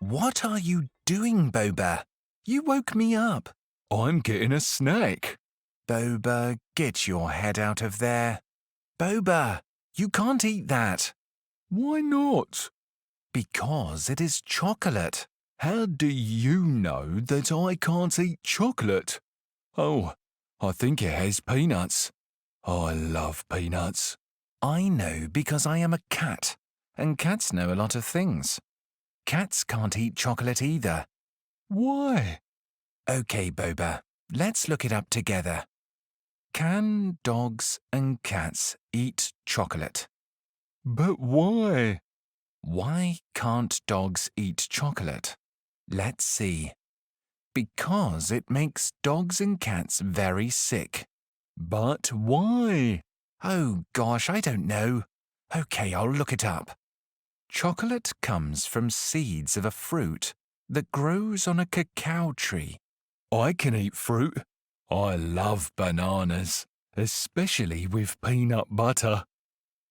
What are you doing, Boba? You woke me up. I'm getting a snack. Boba, get your head out of there. Boba, you can't eat that. Why not? Because it is chocolate. How do you know that I can't eat chocolate? Oh, I think it has peanuts. I love peanuts. I know because I am a cat, and cats know a lot of things. Cats can't eat chocolate either. Why? Okay, Boba, let's look it up together. Can dogs and cats eat chocolate? But why? Why can't dogs eat chocolate? Let's see. Because it makes dogs and cats very sick. But why? Oh gosh, I don't know. Okay, I'll look it up. Chocolate comes from seeds of a fruit that grows on a cacao tree. I can eat fruit. I love bananas, especially with peanut butter.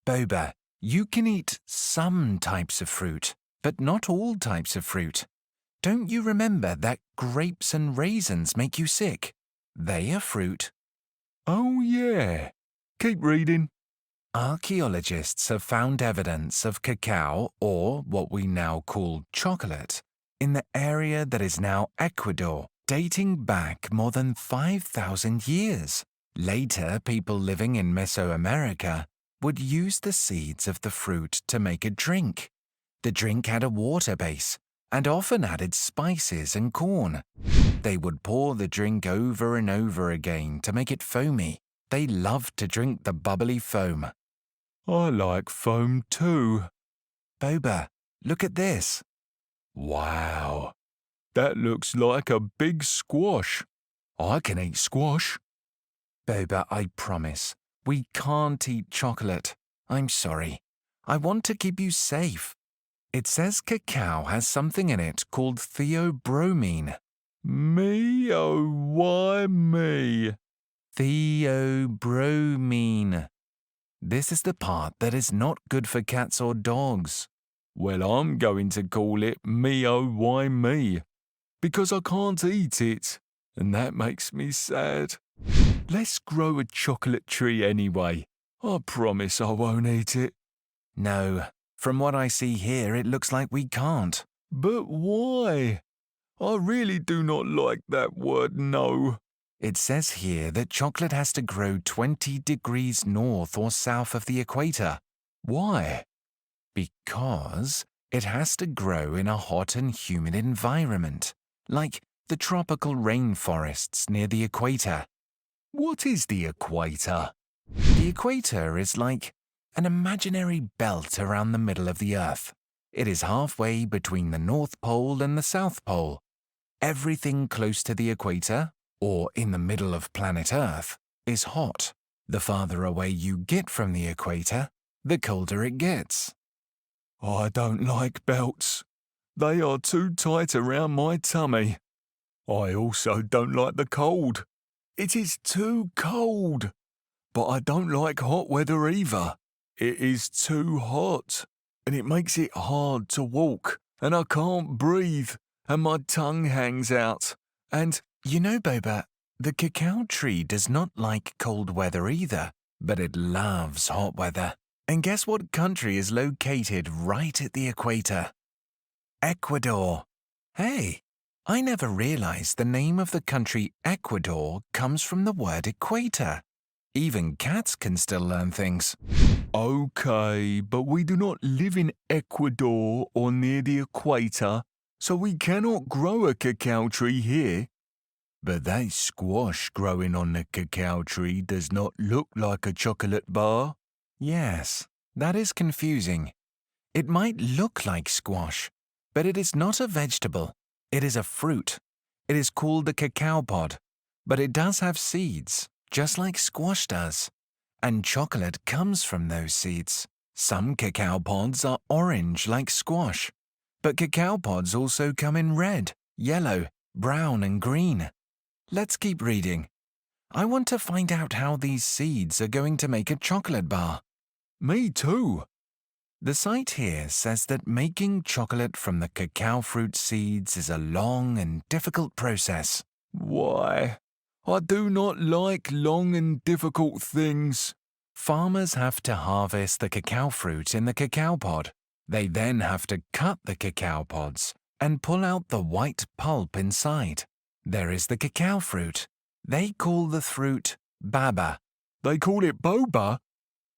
Boba, you can eat some types of fruit, but not all types of fruit. Don't you remember that grapes and raisins make you sick? They are fruit. Oh yeah. Keep reading. Archaeologists have found evidence of cacao, or what we now call chocolate, in the area that is now Ecuador, dating back more than 5,000 years. Later, people living in Mesoamerica would use the seeds of the fruit to make a drink. The drink had a water base and often added spices and corn. They would pour the drink over and over again to make it foamy. They loved to drink the bubbly foam. I like foam too. Boba, look at this. Wow. That looks like a big squash. I can eat squash. Boba, I promise, we can't eat chocolate. I'm sorry. I want to keep you safe. It says cacao has something in it called theobromine. Me, oh why me? Theobromine. This is the part that is not good for cats or dogs. Well, I'm going to call it me, oh why me? Because I can't eat it, and that makes me sad. Let's grow a chocolate tree anyway. I promise I won't eat it. No, from what I see here, it looks like we can't. But why? I really do not like that word no. It says here that chocolate has to grow 20 degrees north or south of the equator. Why? Because it has to grow in a hot and humid environment, like the tropical rainforests near the equator. What is the equator? The equator is like an imaginary belt around the middle of the Earth. It is halfway between the North Pole and the South Pole. Everything close to the equator, or in the middle of planet Earth, is hot. The farther away you get from the equator, the colder it gets. I don't like belts. They are too tight around my tummy. I also don't like the cold. It is too cold. But I don't like hot weather either. It is too hot, and it makes it hard to walk, and I can't breathe, and my tongue hangs out, and You know, Boba, the cacao tree does not like cold weather either, but it loves hot weather. And guess what country is located right at the equator? Ecuador. Hey, I never realized the name of the country Ecuador comes from the word equator. Even cats can still learn things. okay, but we do not live in Ecuador or near the equator, so we cannot grow a cacao tree here. But that squash growing on the cacao tree does not look like a chocolate bar. Yes, that is confusing. It might look like squash, but it is not a vegetable. It is a fruit. It is called the cacao pod, but it does have seeds, just like squash does. And chocolate comes from those seeds. Some cacao pods are orange like squash, but cacao pods also come in red, yellow, brown, and green. Let's keep reading. I want to find out how these seeds are going to make a chocolate bar. Me too. The site here says that making chocolate from the cacao fruit seeds is a long and difficult process. Why? I do not like long and difficult things. Farmers have to harvest the cacao fruit in the cacao pod. They then have to cut the cacao pods and pull out the white pulp inside. There is the cacao fruit. They call the fruit Baba. They call it Boba?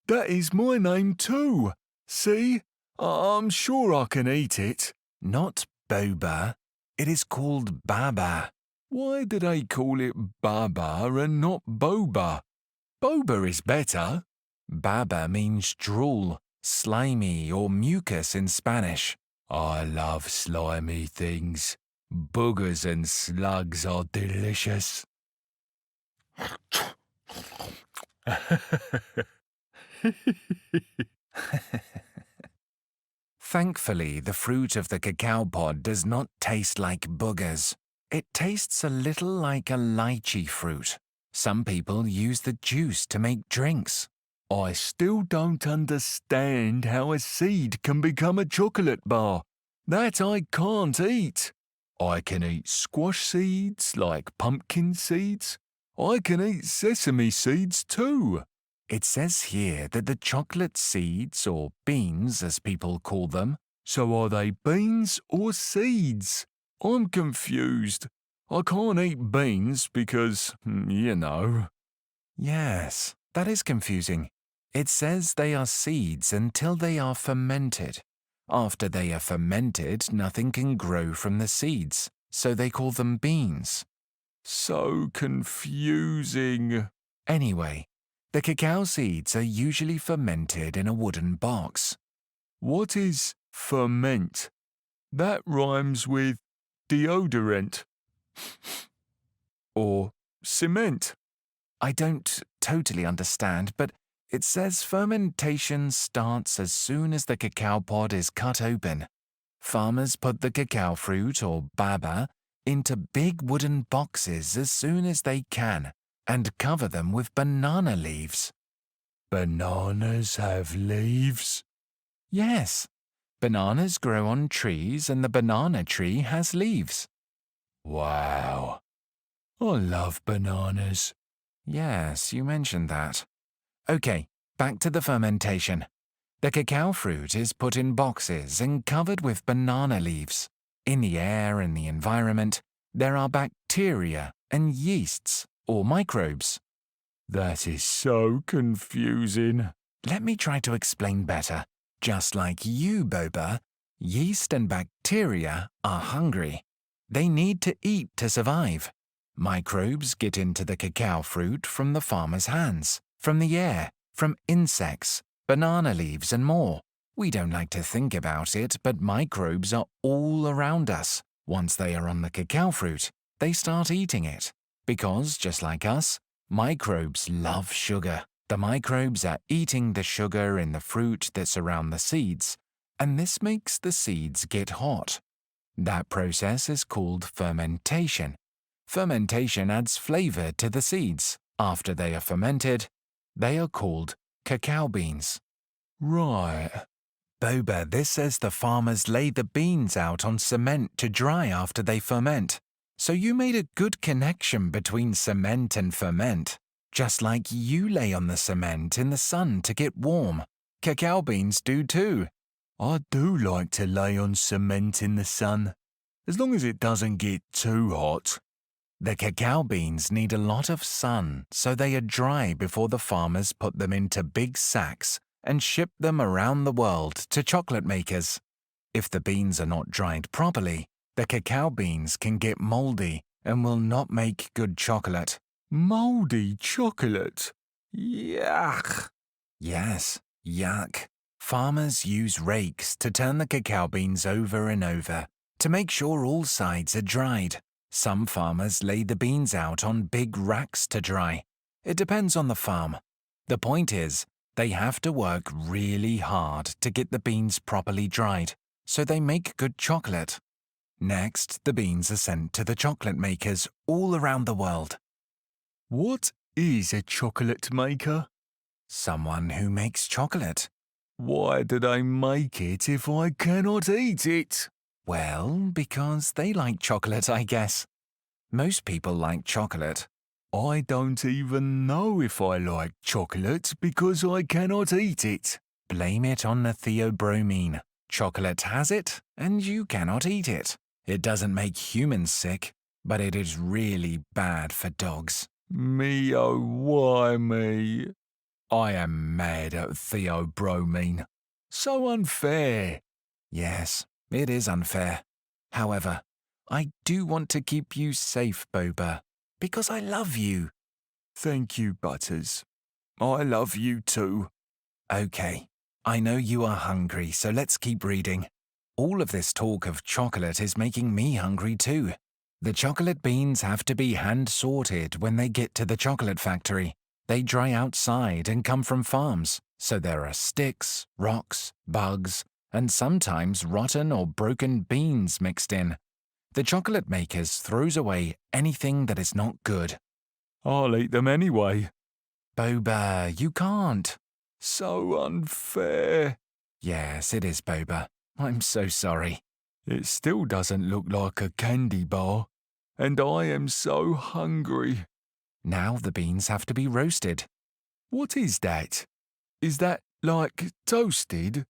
That is my name too. See? I'm sure I can eat it. Not Boba. It is called Baba. Why do they call it Baba and not Boba? Boba is better. Baba means drool, slimy or mucus in Spanish. I love slimy things. Boogers and slugs are delicious. Thankfully, the fruit of the cacao pod does not taste like boogers. It tastes a little like a lychee fruit. Some people use the juice to make drinks. I still don't understand how a seed can become a chocolate bar. That I can't eat. I can eat squash seeds like pumpkin seeds. I can eat sesame seeds too. It says here that the chocolate seeds, or beans as people call them. So are they beans or seeds? I'm confused. I can't eat beans because, you know. Yes, that is confusing. It says they are seeds until they are fermented. After they are fermented, nothing can grow from the seeds, so they call them beans. So confusing. Anyway, the cacao seeds are usually fermented in a wooden box. What is ferment? That rhymes with deodorant. Or cement. I don't totally understand, but it says fermentation starts as soon as the cacao pod is cut open. Farmers put the cacao fruit, or baba, into big wooden boxes as soon as they can and cover them with banana leaves. Bananas have leaves? Yes, bananas grow on trees and the banana tree has leaves. Wow. I love bananas. Yes, you mentioned that. Okay, back to the fermentation. The cacao fruit is put in boxes and covered with banana leaves. In the air and the environment, there are bacteria and yeasts, or microbes. That is so confusing. Let me try to explain better. Just like you, Boba, yeast and bacteria are hungry. They need to eat to survive. Microbes get into the cacao fruit from the farmer's hands, from the air, from insects, banana leaves and more. We don't like to think about it, but microbes are all around us. Once they are on the cacao fruit, they start eating it. Because, just like us, microbes love sugar. The microbes are eating the sugar in the fruit that surround the seeds, and this makes the seeds get hot. That process is called fermentation. Fermentation adds flavor to the seeds. After they are fermented, they are called cacao beans. Right. Boba, this says the farmers lay the beans out on cement to dry after they ferment. So you made a good connection between cement and ferment. Just like you lay on the cement in the sun to get warm. Cacao beans do too. I do like to lay on cement in the sun, as long as it doesn't get too hot. The cacao beans need a lot of sun, so they are dry before the farmers put them into big sacks and ship them around the world to chocolate makers. If the beans are not dried properly, the cacao beans can get moldy and will not make good chocolate. Moldy chocolate? Yuck! Yes, yuck. Farmers use rakes to turn the cacao beans over and over to make sure all sides are dried. Some farmers lay the beans out on big racks to dry. It depends on the farm. The point is, they have to work really hard to get the beans properly dried, so they make good chocolate. Next, the beans are sent to the chocolate makers all around the world. What is a chocolate maker? Someone who makes chocolate. Why do they make it if I cannot eat it? Well, because they like chocolate, I guess. Most people like chocolate. I don't even know if I like chocolate because I cannot eat it. Blame it on the theobromine. Chocolate has it, and you cannot eat it. It doesn't make humans sick, but it is really bad for dogs. Me oh why me? I am mad at theobromine. So unfair. Yes, it is unfair. However, I do want to keep you safe, Boba, because I love you. Thank you, Butters. I love you too. Okay, I know you are hungry, so let's keep reading. All of this talk of chocolate is making me hungry too. The chocolate beans have to be hand-sorted when they get to the chocolate factory. They dry outside and come from farms, so there are sticks, rocks, bugs, and sometimes rotten or broken beans mixed in. The chocolate makers throws away anything that is not good. I'll eat them anyway. Boba, you can't. So unfair. Yes, it is, Boba. I'm so sorry. It still doesn't look like a candy bar, and I am so hungry. Now the beans have to be roasted. What is that? Is that like toasted?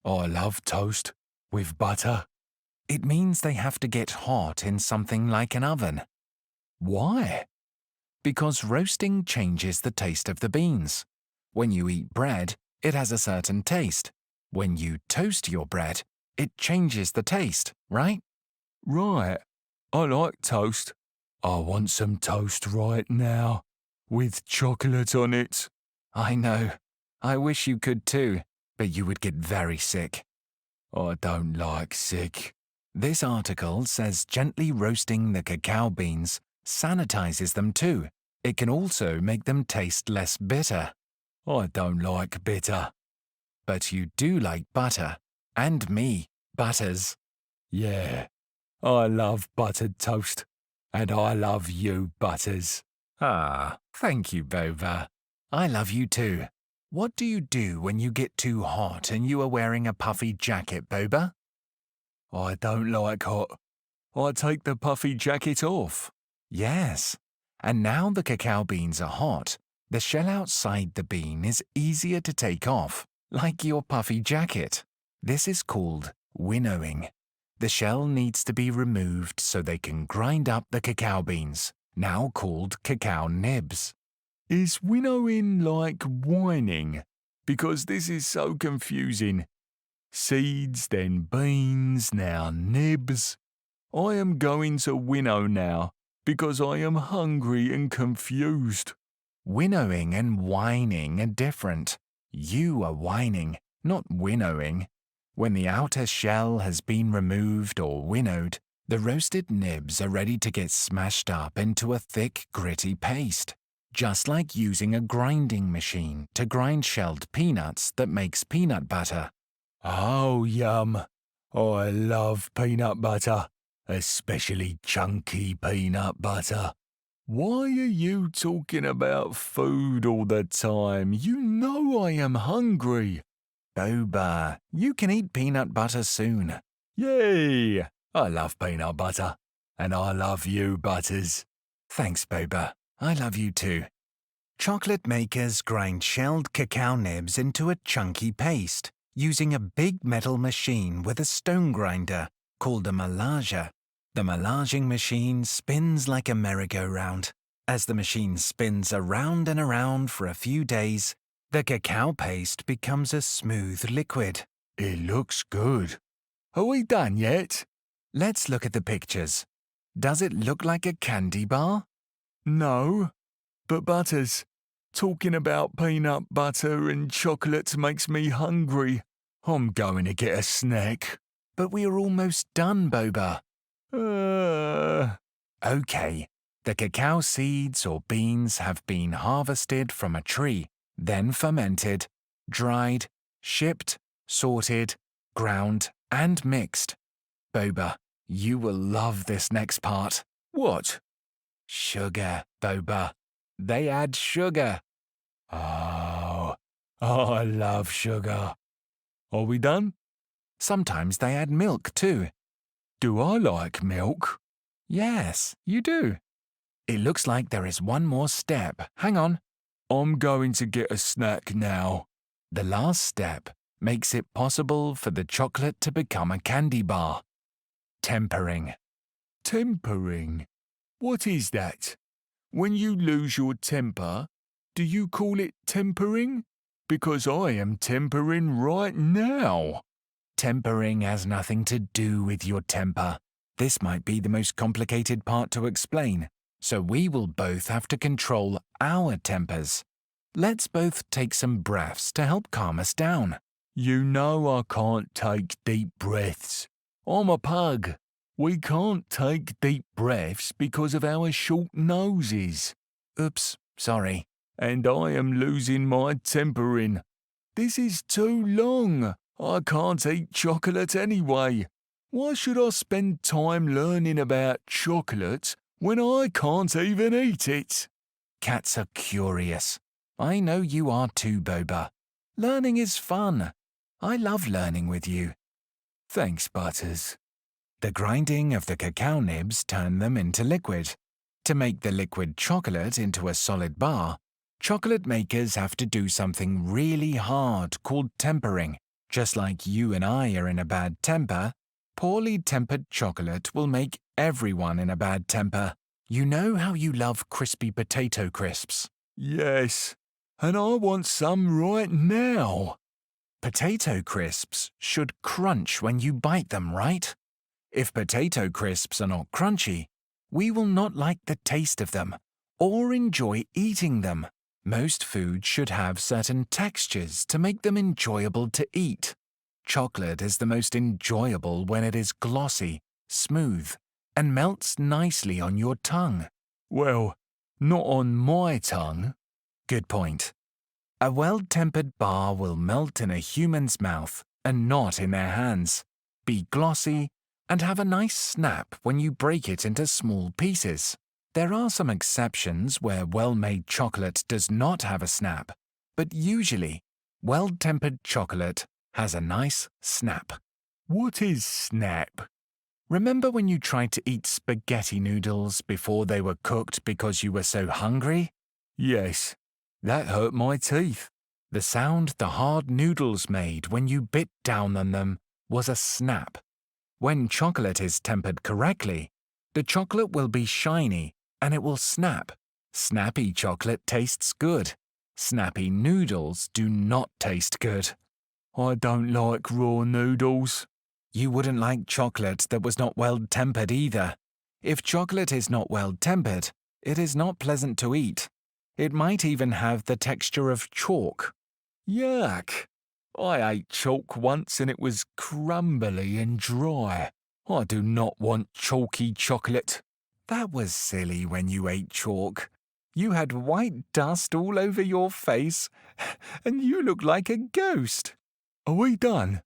I love toast with butter. It means they have to get hot in something like an oven. Why? Because roasting changes the taste of the beans. When you eat bread, it has a certain taste. When you toast your bread, it changes the taste, right? Right. I like toast. I want some toast right now, with chocolate on it. I know. I wish you could too, but you would get very sick. I don't like sick. This article says gently roasting the cacao beans sanitizes them too. It can also make them taste less bitter. I don't like bitter. But you do like butter. And me, Butters. Yeah, I love buttered toast. And I love you, Butters. Ah, thank you, Boba. I love you too. What do you do when you get too hot and you are wearing a puffy jacket, Boba? I don't like hot. I take the puffy jacket off. Yes. And now the cacao beans are hot, the shell outside the bean is easier to take off, like your puffy jacket. This is called winnowing. The shell needs to be removed so they can grind up the cacao beans, now called cacao nibs. Is winnowing like whining? Because this is so confusing. Seeds, then beans, now nibs. I am going to winnow now because I am hungry and confused. Winnowing and whining are different. You are whining, not winnowing. When the outer shell has been removed or winnowed, the roasted nibs are ready to get smashed up into a thick, gritty paste, just like using a grinding machine to grind shelled peanuts that makes peanut butter. Oh, yum. I love peanut butter, especially chunky peanut butter. Why are you talking about food all the time? You know I am hungry. Boba, you can eat peanut butter soon. Yay! I love peanut butter. And I love you, Butters. Thanks, Boba. I love you too. Chocolate makers grind shelled cacao nibs into a chunky paste using a big metal machine with a stone grinder called a malager. The malaging machine spins like a merry-go-round. As the machine spins around and around for a few days, the cacao paste becomes a smooth liquid. It looks good. Are we done yet? Let's look at the pictures. Does it look like a candy bar? No. But Butters, talking about peanut butter and chocolate makes me hungry. I'm going to get a snack. But we are almost done, Boba. Okay, the cacao seeds or beans have been harvested from a tree, then fermented, dried, shipped, sorted, ground, and mixed. Boba, you will love this next part. What? Sugar, Boba. They add sugar. Oh, I love sugar. Are we done? Sometimes they add milk too. Do I like milk? Yes, you do. It looks like there is one more step. Hang on. I'm going to get a snack now. The last step makes it possible for the chocolate to become a candy bar. Tempering. Tempering? What is that? When you lose your temper, do you call it tempering? Because I am tempering right now. Tempering has nothing to do with your temper. This might be the most complicated part to explain, so we will both have to control our tempers. Let's both take some breaths to help calm us down. You know I can't take deep breaths. I'm a pug. We can't take deep breaths because of our short noses. Oops, sorry. And I am losing my tempering. This is too long. I can't eat chocolate anyway. Why should I spend time learning about chocolate when I can't even eat it? Cats are curious. I know you are too, Boba. Learning is fun. I love learning with you. Thanks, Butters. The grinding of the cacao nibs turn them into liquid. To make the liquid chocolate into a solid bar, chocolate makers have to do something really hard called tempering. Just like you and I are in a bad temper, poorly tempered chocolate will make everyone in a bad temper. You know how you love crispy potato crisps? Yes, and I want some right now. Potato crisps should crunch when you bite them, right? If potato crisps are not crunchy, we will not like the taste of them or enjoy eating them. Most foods should have certain textures to make them enjoyable to eat. Chocolate is the most enjoyable when it is glossy, smooth, and melts nicely on your tongue. Well, not on my tongue. Good point. A well-tempered bar will melt in a human's mouth and not in their hands, be glossy, and have a nice snap when you break it into small pieces. There are some exceptions where well-made chocolate does not have a snap, but usually, well-tempered chocolate has a nice snap. What is snap? Remember when you tried to eat spaghetti noodles before they were cooked because you were so hungry? Yes, that hurt my teeth. The sound the hard noodles made when you bit down on them was a snap. When chocolate is tempered correctly, the chocolate will be shiny and it will snap. Snappy chocolate tastes good. Snappy noodles do not taste good. I don't like raw noodles. You wouldn't like chocolate that was not well tempered either. If chocolate is not well tempered, it is not pleasant to eat. It might even have the texture of chalk. Yuck! I ate chalk once and it was crumbly and dry. I do not want chalky chocolate. That was silly when you ate chalk. You had white dust all over your face, and you look like a ghost. Are we done?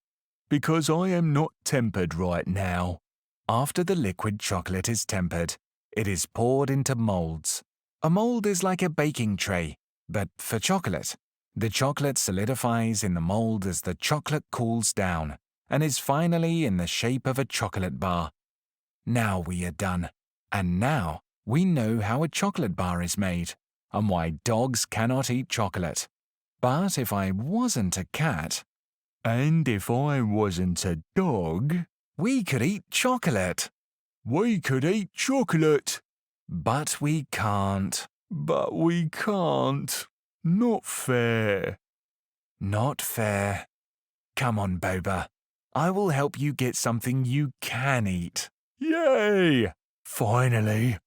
Because I am not tempered right now. After the liquid chocolate is tempered, it is poured into molds. A mold is like a baking tray, but for chocolate. The chocolate solidifies in the mold as the chocolate cools down and is finally in the shape of a chocolate bar. Now we are done, and now we know how a chocolate bar is made and why dogs cannot eat chocolate. But if I wasn't a cat, and if I wasn't a dog, we could eat chocolate. We could eat chocolate. But we can't. But we can't. Not fair. Not fair. Come on, Boba. I will help you get something you can eat. Yay! Finally.